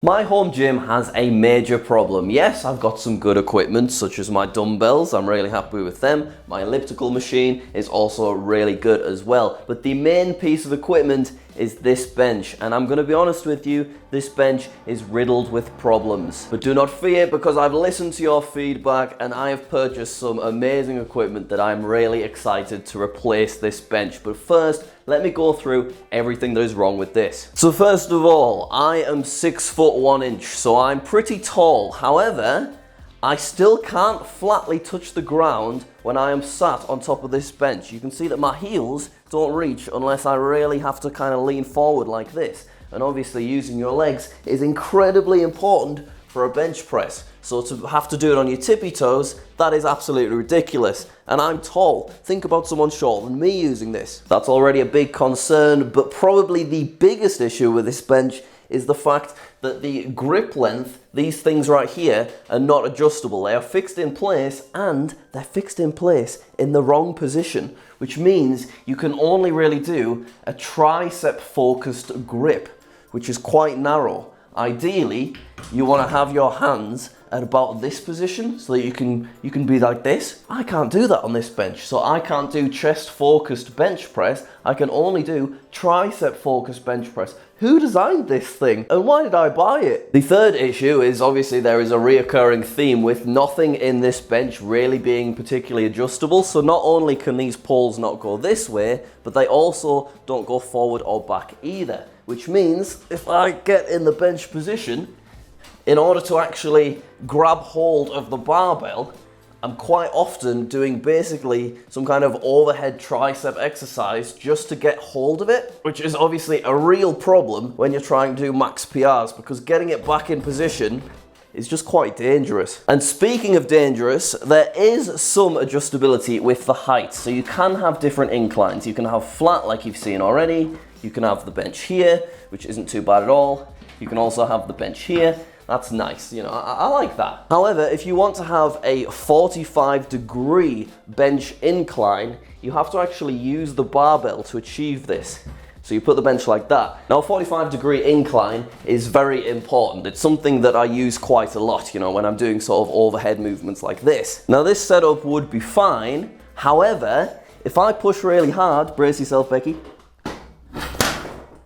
My home gym has a major problem. Yes, I've got some good equipment such as my dumbbells, I'm really happy with them. My elliptical machine is also really good as well. But the main piece of equipment is this bench, and I'm going to be honest with you, this bench is riddled with problems. But do not fear, because I've listened to your feedback and I have purchased some amazing equipment that I'm really excited to replace this bench. But first, let me go through everything that is wrong with this. So first of all, I am 6'1", so I'm pretty tall. However, I still can't flatly touch the ground when I am sat on top of this bench. You can see that my heels don't reach unless I really have to kind of lean forward like this. And obviously using your legs is incredibly important for a bench press. So to have to do it on your tippy toes, that is absolutely ridiculous. And I'm tall. Think about someone shorter than me using this. That's already a big concern, but probably the biggest issue with this bench is the fact that the grip length, these things right here, are not adjustable. They are fixed in place, and they're fixed in place in the wrong position, which means you can only really do a tricep focused grip, which is quite narrow. Ideally, you want to have your hands at about this position so that you can be like this. I can't do that on this bench, so I can't do chest focused bench press. I can only do tricep focused bench press. Who designed this thing and why did I buy it? The third issue is obviously there is a reoccurring theme with nothing in this bench really being particularly adjustable. So not only can these poles not go this way, but they also don't go forward or back either. Which means if I get in the bench position, in order to actually grab hold of the barbell, I'm quite often doing basically some kind of overhead tricep exercise just to get hold of it, which is obviously a real problem when you're trying to do max PRs, because getting it back in position is just quite dangerous. And speaking of dangerous, there is some adjustability with the height. So you can have different inclines. You can have flat like you've seen already. You can have the bench here, which isn't too bad at all. You can also have the bench here. That's nice, you know, I like that. However, if you want to have a 45-degree bench incline, you have to actually use the barbell to achieve this. So you put the bench like that. Now, a 45-degree incline is very important. It's something that I use quite a lot, you know, when I'm doing sort of overhead movements like this. Now, this setup would be fine. However, if I push really hard, brace yourself, Becky,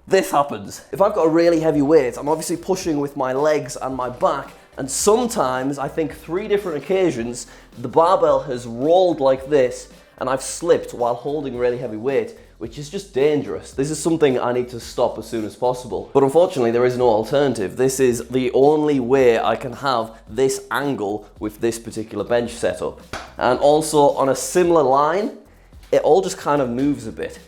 this happens. If I've got a really heavy weight, I'm obviously pushing with my legs and my back, and sometimes, I think 3 different occasions, the barbell has rolled like this and I've slipped while holding really heavy weight, which is just dangerous. This is something I need to stop as soon as possible. But unfortunately, there is no alternative. This is the only way I can have this angle with this particular bench setup. And also on a similar line, it all just kind of moves a bit.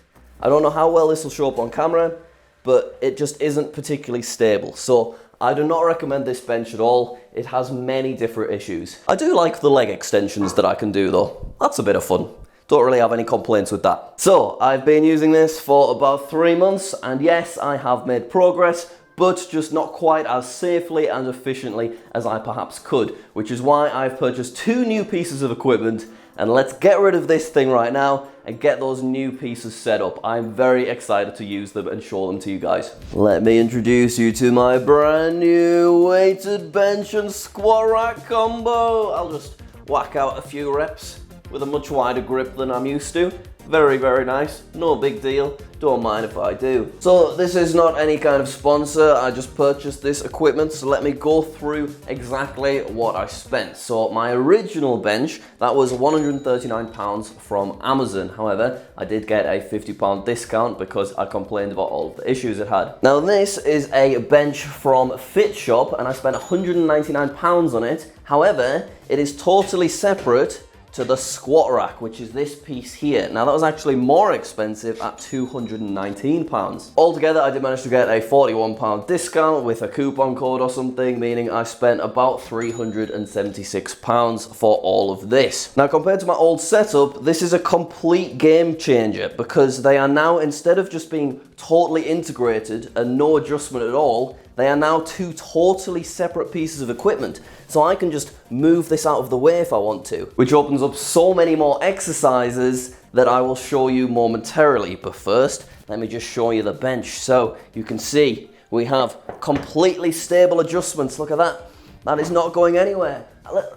I don't know how well this will show up on camera, but it just isn't particularly stable. So I do not recommend this bench at all. It has many different issues. I do like the leg extensions that I can do though. That's a bit of fun. Don't really have any complaints with that. So I've been using this for about 3 months, and yes, I have made progress, but just not quite as safely and efficiently as I perhaps could, which is why I've purchased 2 new pieces of equipment. And let's get rid of this thing right now and get those new pieces set up. I'm very excited to use them and show them to you guys. Let me introduce you to my brand new weighted bench and squat rack combo. I'll just whack out a few reps with a much wider grip than I'm used to. Very, very nice. No big deal. Don't mind if I do. So this is not any kind of sponsor. I just purchased this equipment. So let me go through exactly what I spent. So my original bench, that was £139 from Amazon. However, I did get a £50 discount because I complained about all of the issues it had. Now this is a bench from Fit Shop and I spent £199 on it. However, it is totally separate to the squat rack, which is this piece here. Now that was actually more expensive at £219. Altogether, I did manage to get a £41 discount with a coupon code or something, meaning I spent about £376 for all of this. Now compared to my old setup, this is a complete game changer because they are now, instead of just being totally integrated and no adjustment at all, they are now 2 totally separate pieces of equipment. So I can just move this out of the way if I want to, which opens up so many more exercises that I will show you momentarily. But first, let me just show you the bench. So you can see We have completely stable adjustments. Look at that. That is not going anywhere.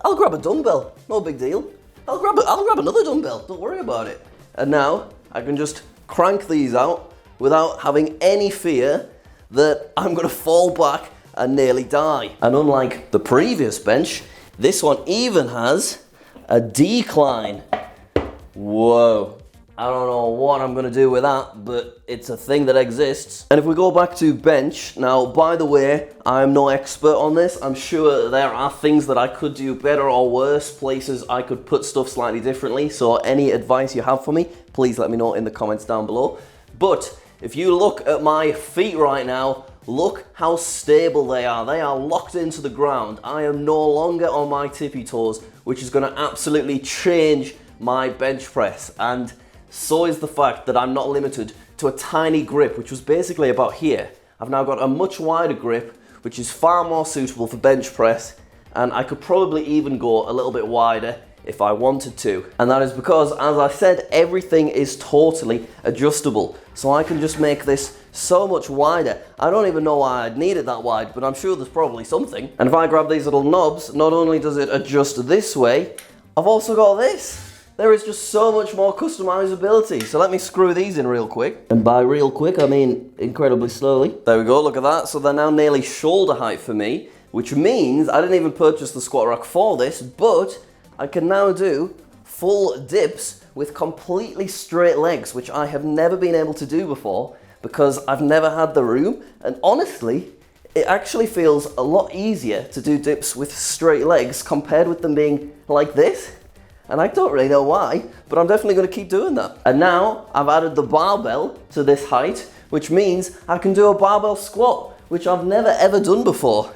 I'll grab a dumbbell. No big deal. I'll grab another dumbbell. Don't worry about it. And now I can just crank these out without having any fear that I'm going to fall back and nearly die. And unlike the previous bench, this one even has a decline. Whoa. I don't know what I'm gonna do with that, but it's a thing that exists. And if we go back to bench, now by the way, I'm no expert on this. I'm sure there are things that I could do better or worse, places I could put stuff slightly differently. So any advice you have for me, please let me know in the comments down below. But if you look at my feet right now, look how stable they are. They are locked into the ground. I am no longer on my tippy toes, which is gonna absolutely change my bench press. And so is the fact that I'm not limited to a tiny grip, which was basically about here. I've now got a much wider grip, which is far more suitable for bench press, and I could probably even go a little bit wider if I wanted to. And that is because, as I said, everything is totally adjustable. So I can just make this so much wider. I don't even know why I'd need it that wide, but I'm sure there's probably something. And if I grab these little knobs, not only does it adjust this way, I've also got this. There is just so much more customizability. So let me screw these in real quick. And by real quick, I mean incredibly slowly. There we go, look at that. So they're now nearly shoulder height for me, which means I didn't even purchase the squat rack for this, but I can now do full dips with completely straight legs, which I have never been able to do before because I've never had the room. And honestly, it actually feels a lot easier to do dips with straight legs compared with them being like this. And I don't really know why, but I'm definitely going to keep doing that. And now I've added the barbell to this height, which means I can do a barbell squat, which I've never ever done before.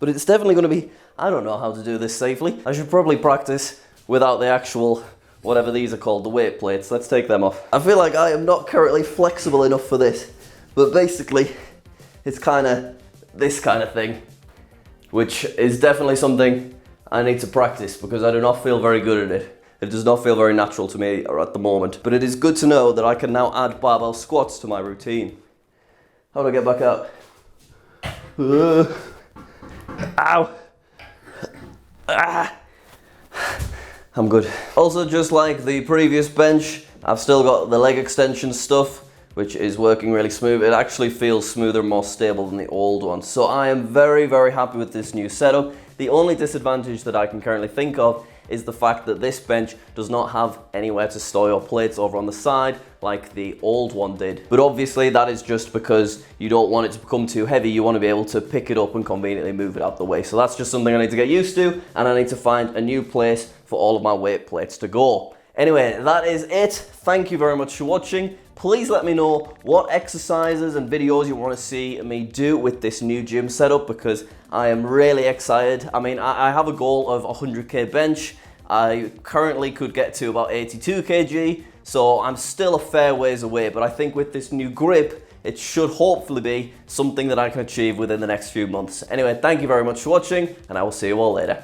But it's definitely going to be, I don't know how to do this safely. I should probably practice without the actual, whatever these are called, the weight plates. Let's take them off. I feel like I am not currently flexible enough for this, but basically it's kind of this kind of thing, which is definitely something I need to practice because I do not feel very good at it. It does not feel very natural to me at the moment, but it is good to know that I can now add barbell squats to my routine. How do I get back out? Ow! Ah! I'm good. Also, just like the previous bench, I've still got the leg extension stuff, which is working really smooth. It actually feels smoother and more stable than the old one. So I am very, very happy with this new setup. The only disadvantage that I can currently think of is the fact that this bench does not have anywhere to store your plates over on the side like the old one did. But obviously that is just because you don't want it to become too heavy. You want to be able to pick it up and conveniently move it out the way. So that's just something I need to get used to, and I need to find a new place for all of my weight plates to go. Anyway, that is it. Thank you very much for watching. Please let me know what exercises and videos you want to see me do with this new gym setup because I am really excited. I mean, I have a goal of 100k bench. I currently could get to about 82 kg, so I'm still a fair ways away, but I think with this new grip, it should hopefully be something that I can achieve within the next few months. Anyway, thank you very much for watching, and I will see you all later.